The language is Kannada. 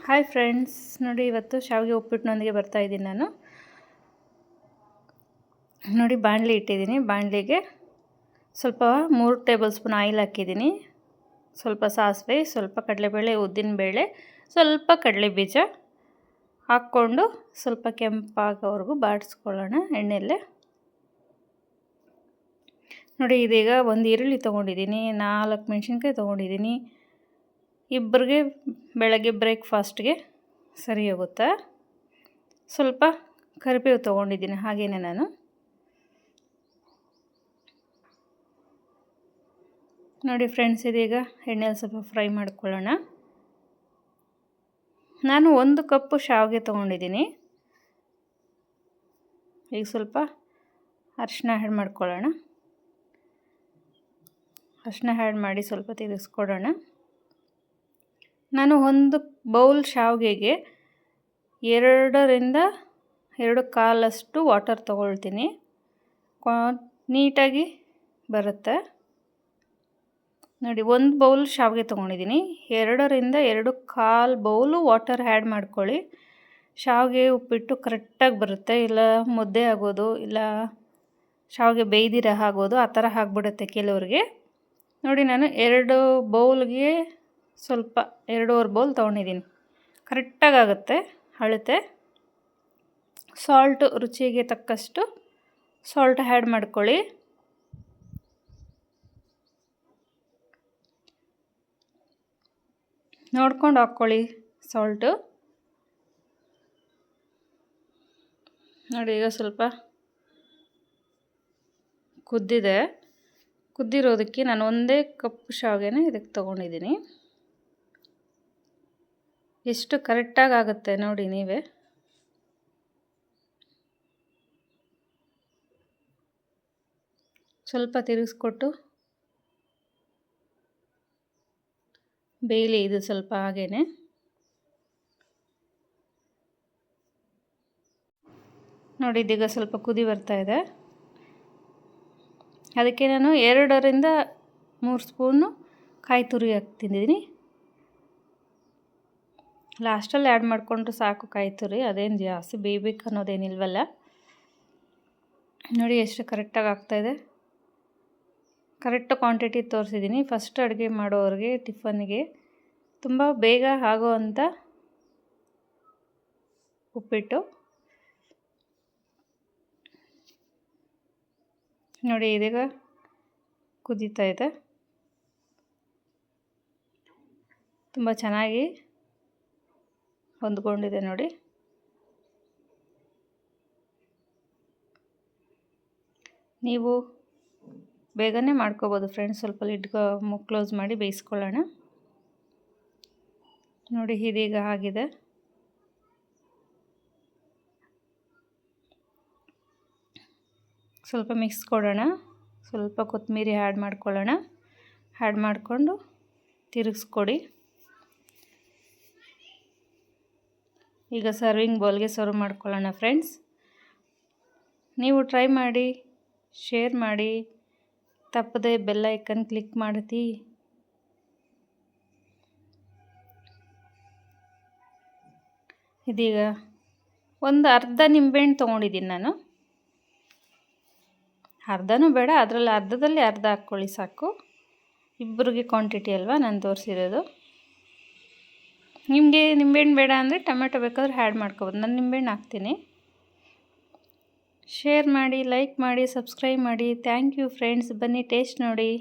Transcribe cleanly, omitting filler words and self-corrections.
ಹಾಯ್ ಫ್ರೆಂಡ್ಸ್, ನೋಡಿ ಇವತ್ತು ಶಾವಿಗೆ ಉಪ್ಪಿಟ್ಟಿನೊಂದಿಗೆ ಬರ್ತಾಯಿದ್ದೀನಿ ನಾನು. ನೋಡಿ ಬಾಣಲಿ ಇಟ್ಟಿದ್ದೀನಿ. ಬಾಣಲಿಗೆ ಸ್ವಲ್ಪ 3 ಟೇಬಲ್ ಸ್ಪೂನ್ ಆಯಿಲ್ ಹಾಕಿದ್ದೀನಿ. ಸ್ವಲ್ಪ ಸಾಸಿವೆ, ಸ್ವಲ್ಪ ಕಡಲೆಬೇಳೆ, ಉದ್ದಿನಬೇಳೆ, ಸ್ವಲ್ಪ ಕಡಲೆಬೀಜ ಹಾಕ್ಕೊಂಡು ಸ್ವಲ್ಪ ಕೆಂಪಾಗೋವರೆಗೂ ಬಾಡಿಸ್ಕೊಳ್ಳೋಣ ಎಣ್ಣೆಯಲ್ಲೇ. ನೋಡಿ ಇದೀಗ ಒಂದು ಈರುಳ್ಳಿ ತೊಗೊಂಡಿದ್ದೀನಿ, 4 ಮೆಣಸಿನ್ಕಾಯಿ ತೊಗೊಂಡಿದ್ದೀನಿ. ಇಬ್ಬರಿಗೆ ಬೆಳಗ್ಗೆ ಬ್ರೇಕ್ಫಾಸ್ಟ್ಗೆ ಸರಿ ಹೋಗುತ್ತೆ. ಸ್ವಲ್ಪ ಕರಿಬೇವು ತೊಗೊಂಡಿದ್ದೀನಿ ಹಾಗೇನೆ ನಾನು. ನೋಡಿ ಫ್ರೆಂಡ್ಸ್, ಇದೀಗ ಎಣ್ಣೆಯಲ್ಲಿ ಸ್ವಲ್ಪ ಫ್ರೈ ಮಾಡ್ಕೊಳ್ಳೋಣ. ನಾನು 1 ಕಪ್ಪು ಶಾವಿಗೆ ತೊಗೊಂಡಿದ್ದೀನಿ. ಈಗ ಸ್ವಲ್ಪ ಅರಿಶಿನ ಆ್ಯಡ್ ಮಾಡ್ಕೊಳ್ಳೋಣ. ಅರಿಶಿನ ಆ್ಯಡ್ ಮಾಡಿ ಸ್ವಲ್ಪ ತಿರುಗಿಸ್ಕೊಡೋಣ. ನಾನು 1 ಬೌಲ್ ಶಾವಿಗೆಗೆ 2ರಿಂದ 2.25 ವಾಟರ್ ತೊಗೊಳ್ತೀನಿ. ನೀಟಾಗಿ ಬರುತ್ತೆ. ನೋಡಿ 1 ಬೌಲ್ ಶಾವಿಗೆ ತೊಗೊಂಡಿದ್ದೀನಿ, 2ರಿಂದ 2.25 ಬೌಲು ವಾಟರ್ ಆ್ಯಡ್ ಮಾಡ್ಕೊಳ್ಳಿ. ಶಾವಿಗೆ ಉಪ್ಪಿಟ್ಟು ಕರೆಕ್ಟಾಗಿ ಬರುತ್ತೆ. ಇಲ್ಲ ಮುದ್ದೆ ಆಗೋದು, ಇಲ್ಲ ಶಾವಿಗೆ ಬೇಯ್ದಿರ ಆಗೋದು, ಆ ಥರ ಆಗಿಬಿಡುತ್ತೆ ಕೆಲವ್ರಿಗೆ. ನೋಡಿ ನಾನು 2 ಬೌಲ್ಗೆ ಸ್ವಲ್ಪ 2.25 ಬೌಲ್ ತೊಗೊಂಡಿದ್ದೀನಿ. ಕರೆಕ್ಟಾಗಿ ಆಗುತ್ತೆ ಅಳತೆ. ಸಾಲ್ಟು ರುಚಿಗೆ ತಕ್ಕಷ್ಟು ಸಾಲ್ಟ್ ಆ್ಯಡ್ ಮಾಡ್ಕೊಳ್ಳಿ. ನೋಡ್ಕೊಂಡು ಹಾಕ್ಕೊಳ್ಳಿ ಸಾಲ್ಟು. ನೋಡಿ ಈಗ ಸ್ವಲ್ಪ ಕುದ್ದಿರೋದಕ್ಕೆ ನಾನು 1 ಕಪ್ ಶಾವಿಗೆನ ಇದಕ್ಕೆ ತೊಗೊಂಡಿದ್ದೀನಿ. ಎಷ್ಟು ಕರೆಕ್ಟಾಗಿ ಆಗುತ್ತೆ ನೋಡಿ ನೀವೇ. ಸ್ವಲ್ಪ ತಿರುಗಿಸ್ಕೊಟ್ಟು ಬೇಯಲಿ ಇದು ಸ್ವಲ್ಪ ಹಾಗೇನೆ. ನೋಡಿ ಇದೀಗ ಸ್ವಲ್ಪ ಕುದಿ ಬರ್ತಾ ಇದೆ. ಅದಕ್ಕೆ ನಾನು 2ರಿಂದ 3 ಸ್ಪೂನು ಕಾಯಿ ತುರಿ ಹಾಕ್ತಿದ್ದೀನಿ. ಲಾಸ್ಟಲ್ಲಿ ಆ್ಯಡ್ ಮಾಡಿಕೊಂಡ್ರೆ ಸಾಕು ಕಾಯಿ ತುರಿ, ಅದೇನು ಜಾಸ್ತಿ ಬೇಯಬೇಕು ಅನ್ನೋದೇನಿಲ್ವಲ್ಲ. ನೋಡಿ ಎಷ್ಟು ಕರೆಕ್ಟಾಗಿ ಆಗ್ತಾಯಿದೆ. ಕರೆಕ್ಟ್ ಕ್ವಾಂಟಿಟಿ ತೋರಿಸಿದ್ದೀನಿ. ಫಸ್ಟ್ ಅಡುಗೆ ಮಾಡೋರಿಗೆ ಟಿಫನ್ಗೆ ತುಂಬ ಬೇಗ ಆಗೋವಂಥ ಉಪ್ಪಿಟ್ಟು. ನೋಡಿ ಇದೀಗ ಕುದೀತಾ ಇದೆ. ತುಂಬ ಚೆನ್ನಾಗಿ ಹೊಂದ್ಕೊಂಡಿದೆ ನೋಡಿ. ನೀವು ಬೇಗನೆ ಮಾಡ್ಕೋಬೋದು ಫ್ರೆಂಡ್ಸ್. ಸ್ವಲ್ಪ ಲಿಡ್ ಕ್ಲೋಸ್ ಮಾಡಿ ಬೇಯಿಸ್ಕೊಳ್ಳೋಣ. ನೋಡಿ ಇದೀಗ ಆಗಿದೆ. ಸ್ವಲ್ಪ ಮಿಕ್ಸ್ ಕೊಡೋಣ. ಸ್ವಲ್ಪ ಕೊತ್ತಂಬರಿ ಆ್ಯಡ್ ಮಾಡ್ಕೊಳ್ಳೋಣ. ಆ್ಯಡ್ ಮಾಡಿಕೊಂಡು ತಿರುಗಿಸ್ಕೊಡಿ. ಈಗ ಸರ್ವಿಂಗ್ ಬೌಲ್ಗೆ ಸರ್ವ್ ಮಾಡ್ಕೊಳ್ಳೋಣ ಫ್ರೆಂಡ್ಸ್. ನೀವು ಟ್ರೈ ಮಾಡಿ, ಶೇರ್ ಮಾಡಿ, ತಪ್ಪದೆ ಬೆಲ್ ಐಕನ್ ಕ್ಲಿಕ್ ಮಾಡ್ತಿ. ಇದೀಗ ಒಂದು ಅರ್ಧ ನಿಂಬೆಹಣ್ಣು ತೊಗೊಂಡಿದ್ದೀನಿ ನಾನು. ಅರ್ಧನೂ ಬೇಡ, ಅದರಲ್ಲಿ ಅರ್ಧದಲ್ಲಿ ಅರ್ಧ ಹಾಕ್ಕೊಳ್ಳಿ ಸಾಕು. ಇಬ್ಬರಿಗೆ ಕ್ವಾಂಟಿಟಿ ಅಲ್ವಾ ನಾನು ತೋರಿಸಿರೋದು. ನಿಮಗೆ ನಿಂಬೆಹಣ್ಣು ಬೇಡ ಅಂದರೆ ಟೊಮೆಟೊ ಬೇಕಾದ್ರೆ ಆ್ಯಡ್ ಮಾಡ್ಕೊಬೋದು. ನಾನು ನಿಂಬೆಹಣ್ಣು ಹಾಕ್ತೀನಿ. ಶೇರ್ ಮಾಡಿ, ಲೈಕ್ ಮಾಡಿ, ಸಬ್ಸ್ಕ್ರೈಬ್ ಮಾಡಿ. Thank you friends. ಬನ್ನಿ ಟೇಸ್ಟ್ ನೋಡಿ.